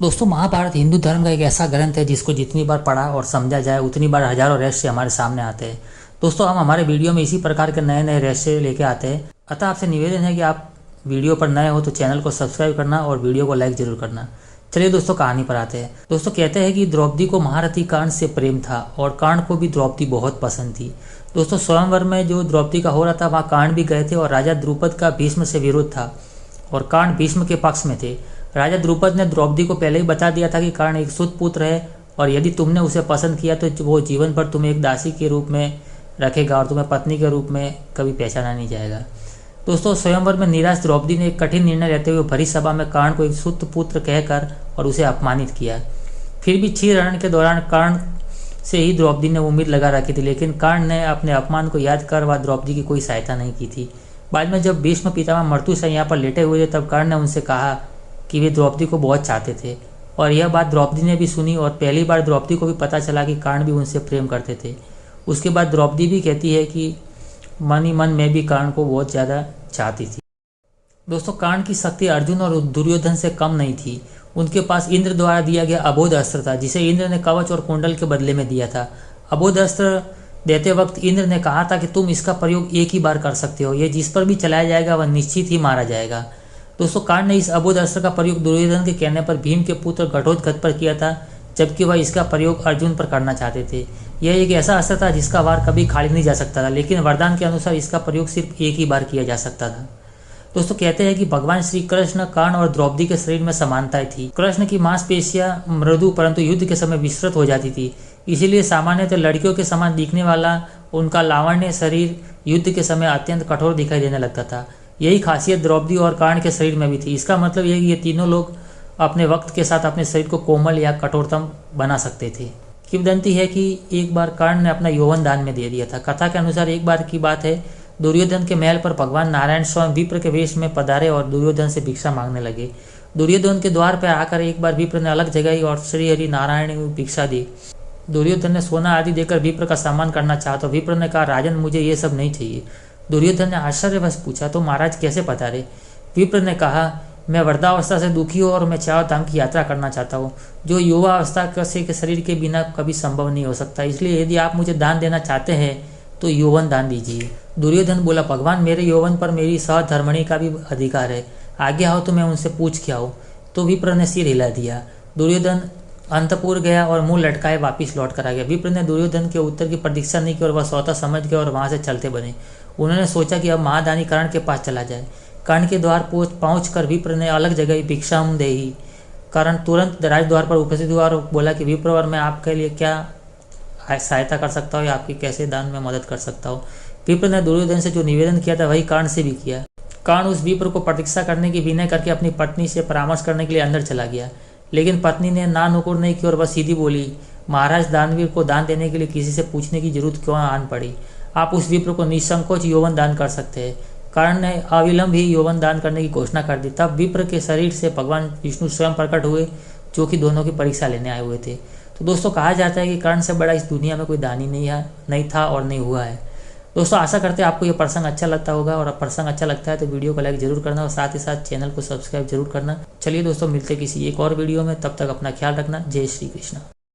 दोस्तों, महाभारत हिंदू धर्म का एक ऐसा ग्रंथ है जिसको जितनी बार पढ़ा और समझा जाए उतनी बार हजारों रहस्य हमारे सामने आते हैं। दोस्तों, हम हमारे वीडियो में इसी प्रकार के नए नए रहस्य लेके आते हैं। अतः आपसे निवेदन है कि आप वीडियो पर नए हो तो चैनल को सब्सक्राइब करना और वीडियो को लाइक जरूर करना। चलिए दोस्तों, कहानी पर आते हैं। दोस्तों, कहते हैं कि द्रौपदी को महारथी कर्ण से प्रेम था और कर्ण को भी द्रौपदी बहुत पसंद थी। दोस्तों, स्वयंवर में जो द्रौपदी का हो रहा था वहाँ कर्ण भी गए थे और राजा द्रुपद का भीष्म से विरोध था और कर्ण भीष्म के पक्ष में थे। राजा द्रुपद ने द्रौपदी को पहले ही बता दिया था कि कर्ण एक सुत पुत्र है और यदि तुमने उसे पसंद किया तो वो जीवन भर तुम्हें एक दासी के रूप में रखेगा और तुम्हें पत्नी के रूप में कभी पहचाना नहीं जाएगा। दोस्तों, स्वयंवर में निराश द्रौपदी ने एक कठिन निर्णय लेते हुए भरी सभा में कर्ण को एक सुत पुत्र कहकर और उसे अपमानित किया। फिर भी क्षीर रण के दौरान कर्ण से ही द्रौपदी ने उम्मीद लगा रखी थी, लेकिन कर्ण ने अपने अपमान को याद कर वह द्रौपदी की कोई सहायता नहीं की थी। बाद में जब भीष्म पितामह मृत्यु से यहाँ पर लेटे हुए थे तब कर्ण ने उनसे कहा कि वे द्रौपदी को बहुत चाहते थे और यह बात द्रौपदी ने भी सुनी और पहली बार द्रौपदी को भी पता चला कि कर्ण भी उनसे प्रेम करते थे। उसके बाद द्रौपदी भी कहती है कि मन ही मन में भी कर्ण को बहुत ज़्यादा चाहती थी। दोस्तों, कर्ण की शक्ति अर्जुन और दुर्योधन से कम नहीं थी। उनके पास इंद्र द्वारा दिया गया अबोध अस्त्र था जिसे इंद्र ने कवच और कुंडल के बदले में दिया था। अबोध अस्त्र देते वक्त इंद्र ने कहा था कि तुम इसका प्रयोग एक ही बार कर सकते हो, यह जिस पर भी चलाया जाएगा वह निश्चित ही मारा जाएगा। दोस्तों, कर्ण ने इस अबोध अस्त्र का प्रयोग दुर्योधन के कहने पर भीम के पुत्र घटोत्कच पर किया था, जबकि वह इसका प्रयोग अर्जुन पर करना चाहते थे। यह एक ऐसा अस्त्र था जिसका वार कभी खाली नहीं जा सकता था, लेकिन वरदान के अनुसार इसका प्रयोग सिर्फ एक ही बार किया जा सकता था। दोस्तों, कहते हैं कि भगवान श्री कृष्ण कर्ण और द्रौपदी के शरीर में समानताएं थी। कृष्ण की मांसपेशियां मृदु परंतु युद्ध के समय विस्तृत हो जाती थी, इसीलिए सामान्यतः लड़कियों के समान दिखने वाला उनका लावण्य शरीर युद्ध के समय अत्यंत कठोर दिखाई देने लगता था। यही खासियत द्रौपदी और कर्ण के शरीर में भी थी। इसका मतलब यह कि ये तीनों लोग अपने वक्त के साथ अपने शरीर को कोमल या कठोरतम बना सकते थे। किंवदंती है कि एक बार कर्ण ने अपना यौवन दान में दे दिया था। कथा के अनुसार एक बार की बात है, दुर्योधन के महल पर भगवान नारायण स्वयं विप्र के वेश में पधारे और दुर्योधन से भिक्षा मांगने लगे। दुर्योधन के द्वार पर आकर एक बार विप्र ने अलग जगाई और श्री हरि नारायण ने भिक्षा दी। दुर्योधन ने सोना आदि देकर विप्र का सम्मान करना चाहा तो विप्र ने कहा, राजन मुझे ये सब नहीं चाहिए। दुर्योधन ने आश्चर्यवश पूछा, तो महाराज कैसे पधारे? विप्र ने कहा, मैं वृद्धावस्था से दुखी हूँ और मैं चार धाम की यात्रा करना चाहता हूँ, जो युवा अवस्था के शरीर के बिना कभी संभव नहीं हो सकता। इसलिए यदि आप मुझे दान देना चाहते हैं तो यौवन दान दीजिए। दुर्योधन बोला, भगवान मेरे यौवन पर मेरी सहधर्मिणी का भी अधिकार है, आज्ञा हो तो मैं उनसे पूछ के आऊँ। तो विप्र ने सिर हिला दिया। दुर्योधन अंतपुर गया और मुंह लटकाए वापिस लौट कर आ गया। विप्र ने दुर्योधन के उत्तर की प्रतीक्षा नहीं की और वह स्वतः समझ गया और वहां से चलते बने। उन्होंने सोचा कि अब महादानी कर्ण के पास चला जाए। कर्ण के द्वार पहुंच कर विप्र ने अलग जगह भिक्षाम देही। कर्ण तुरंत राजद्वार पर उपस्थित हुआ और बोला कि विप्रवर मैं आपके लिए क्या सहायता कर सकता हूँ या आपकी कैसे दान में मदद कर सकता हूँ। विप्र ने दुर्योधन से जो निवेदन किया था वही कर्ण से भी किया। कर्ण उस विप्र को प्रतीक्षा करने की विनय करके अपनी पत्नी से परामर्श करने के लिए अंदर चला गया, लेकिन पत्नी ने ना नुकुर नहीं की और वह सीधी बोली, महाराज दानवीर को दान देने के लिए किसी से पूछने की जरूरत क्यों आन पड़ी? आप उस विप्र को निसंकोच यौवन दान कर सकते हैं। कर्ण ने अविलंब ही यौवन दान करने की घोषणा कर दी। तब विप्र के शरीर से भगवान विष्णु स्वयं प्रकट हुए, जो कि दोनों की परीक्षा लेने आए हुए थे। तो दोस्तों, कहा जाता है कि कर्ण से बड़ा इस दुनिया में कोई दानी नहीं था और नहीं हुआ है। दोस्तों, आशा करते हैं आपको ये प्रसंग अच्छा लगता होगा और प्रसंग अच्छा लगता है तो वीडियो को लाइक जरूर करना और साथ ही साथ चैनल को सब्सक्राइब जरूर करना। चलिए दोस्तों, मिलते किसी एक और वीडियो में, तब तक अपना ख्याल रखना। जय श्री कृष्ण।